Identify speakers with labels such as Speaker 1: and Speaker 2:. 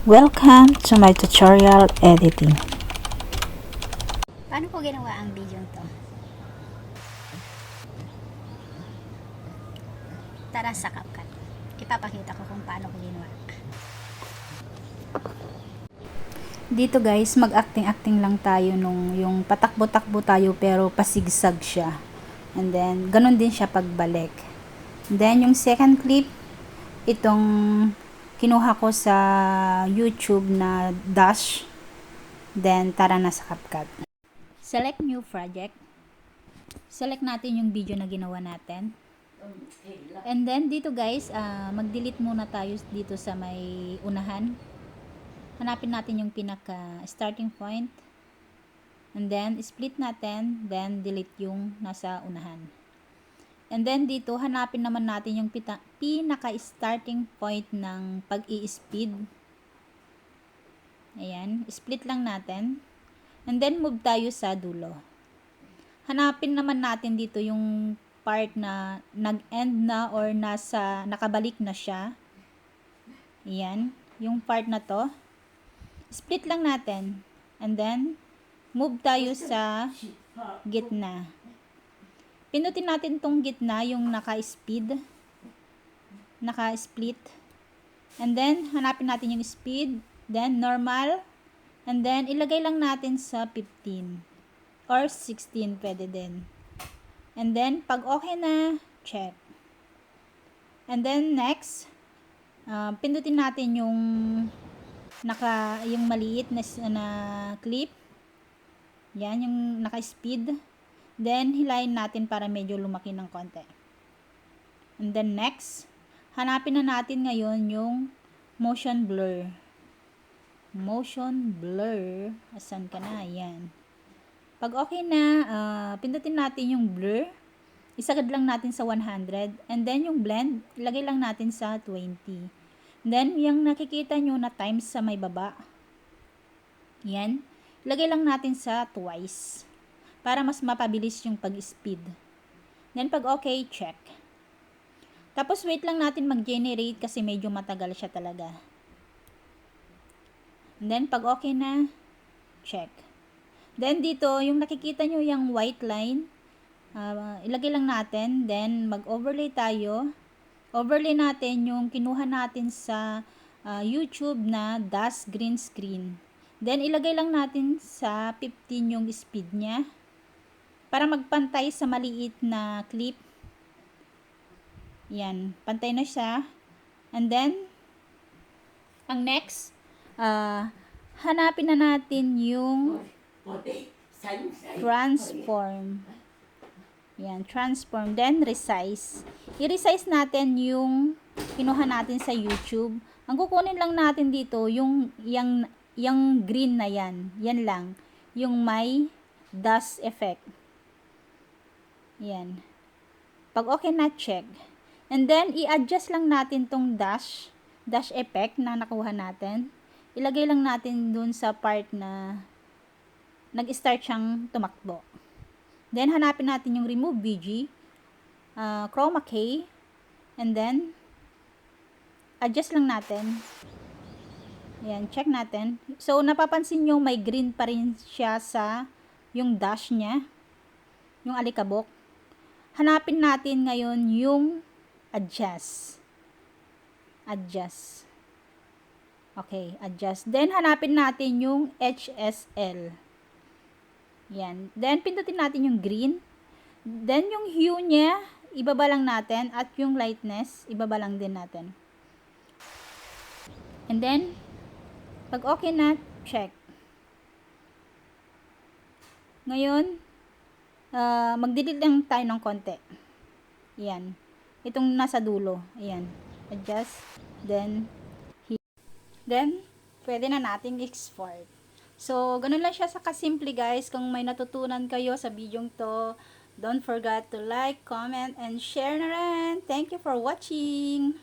Speaker 1: Welcome to my tutorial editing.
Speaker 2: Paano ko ginawa ang video to? Tara sa CapCut. Ipapakita ko kung paano ko ginawa. Dito guys, mag-acting-acting lang tayo nung yung patakbo-takbo tayo pero pasigsag siya. And then, ganun din siya pagbalik. And then, yung second clip, itong kinuha ko sa YouTube na dash. Then, tara na sa CapCut. Select new project. Select natin yung video na ginawa natin. And then, dito guys, mag-delete muna tayo dito sa may unahan. Hanapin natin yung pinaka-starting point. And then, split natin. Then, delete yung nasa unahan. And then, dito, hanapin naman natin yung pinaka-starting point ng pag-i-speed. Ayan. Split lang natin. And then, move tayo sa dulo. Hanapin naman natin dito yung part na nag-end na or nakabalik na siya. Ayan. Yung part na to. Split lang natin. And then, move tayo sa gitna. Pinutin natin tong gitna, yung naka-speed. Naka-split. And then, hanapin natin yung speed. Then, normal. And then, ilagay lang natin sa 15. Or 16, pwede din. And then, pag okay na, check. And then, next, pindutin natin yung maliit na clip. Yan, yung naka-speed. Then, hilayin natin para medyo lumaki ng konti. And then, next, hanapin na natin ngayon yung motion blur. Motion blur. Asan ka na? Yan. Pag okay na, pindutin natin yung blur. Isagad lang natin sa 100. And then, yung blend, ilagay lang natin sa 20. Then, yung nakikita nyo na times sa may baba. Yan. Ilagay lang natin sa twice. Para mas mapabilis yung pag-speed. Then, pag okay, check. Tapos, wait lang natin mag-generate kasi medyo matagal siya talaga. And then, pag okay na, check. Then, dito, yung nakikita nyo yung white line, ilagay lang natin. Then, mag-overlay tayo. Overlay natin yung kinuha natin sa YouTube na dash green screen. Then, ilagay lang natin sa 15 yung speed niya. Para magpantay sa maliit na clip. Yan. Pantay na siya. And then, ang next, hanapin na natin yung transform. Yan. Transform. Then, resize. I-resize natin yung kinuha natin sa YouTube. Ang kukunin lang natin dito, yung green na yan. Yan lang. Yung may dust effect. Yan. Pag okay na, check. And then, i-adjust lang natin tong dash effect na nakuha natin. Ilagay lang natin dun sa part na nag-start siyang tumakbo. Then, hanapin natin yung remove VG, chroma key, and then, adjust lang natin. Yan, check natin. So, napapansin nyo, may green pa rin siya sa yung dash niya, yung alikabok. Hanapin natin ngayon yung adjust. Adjust. Okay, adjust. Then, hanapin natin yung HSL. Yan. Then, pindutin natin yung green. Then, yung hue niya, ibaba lang natin. At yung lightness, ibaba lang din natin. And then, pag okay na, check. Ngayon, mag-delete lang tayo ng konti. Ayan. Itong nasa dulo. Ayan. Adjust. Then, pwede na nating export. So, ganun lang siya sa kasimple guys. Kung may natutunan kayo sa video to, don't forget to like, comment, and share na rin. Thank you for watching!